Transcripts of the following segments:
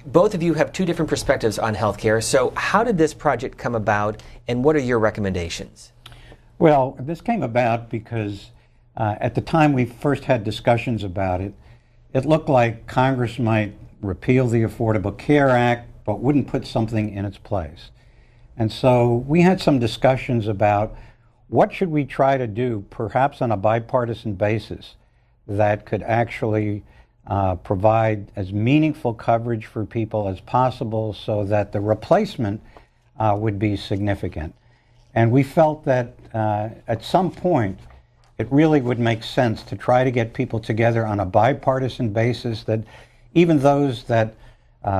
both of you have two different perspectives on healthcare. So how did this project come about, and what are your recommendations? Well, this came about because at the time we first had discussions about it, it looked like Congress might repeal the Affordable Care Act, but wouldn't put something in its place. And so we had some discussions about what should we try to do, perhaps on a bipartisan basis, that could actually provide as meaningful coverage for people as possible so that the replacement would be significant. And we felt that at some point it really would make sense to try to get people together on a bipartisan basis, that even those that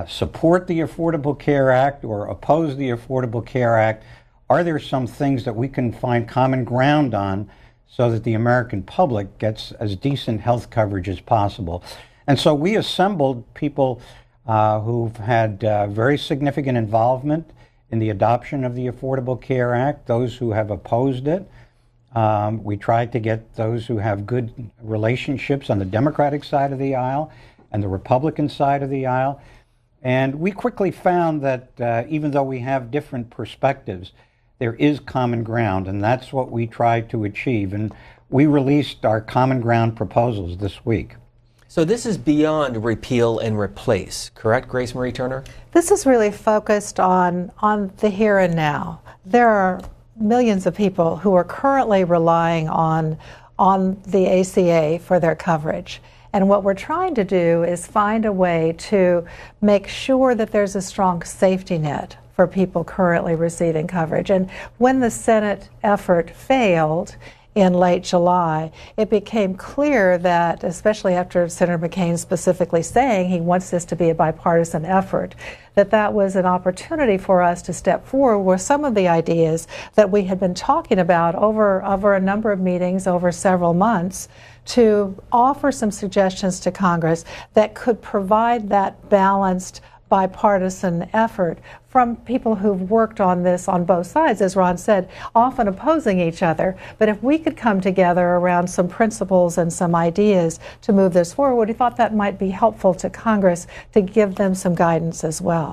support the Affordable Care Act or oppose the Affordable Care Act, are there some things that we can find common ground on so that the American public gets as decent health coverage as possible? And so we assembled people who've had very significant involvement in the adoption of the Affordable Care Act, those who have opposed it. We tried to get those who have good relationships on the Democratic side of the aisle and the Republican side of the aisle. And we quickly found that even though we have different perspectives, there is common ground, and that's what we tried to achieve. And we released our common ground proposals this week. So this is beyond repeal and replace, correct, Grace Marie Turner? This is really focused on the here and now. There are millions of people who are currently relying on the ACA for their coverage. And what we're trying to do is find a way to make sure that there's a strong safety net for people currently receiving coverage. And when the Senate effort failed in late July, it became clear that, especially after Senator McCain specifically saying he wants this to be a bipartisan effort, that was an opportunity for us to step forward with some of the ideas that we had been talking about over a number of meetings over several months, to offer some suggestions to Congress that could provide that balanced bipartisan effort from people who've worked on this on both sides, as Ron said, often opposing each other. But if we could come together around some principles and some ideas to move this forward, we thought that might be helpful to Congress to give them some guidance as well.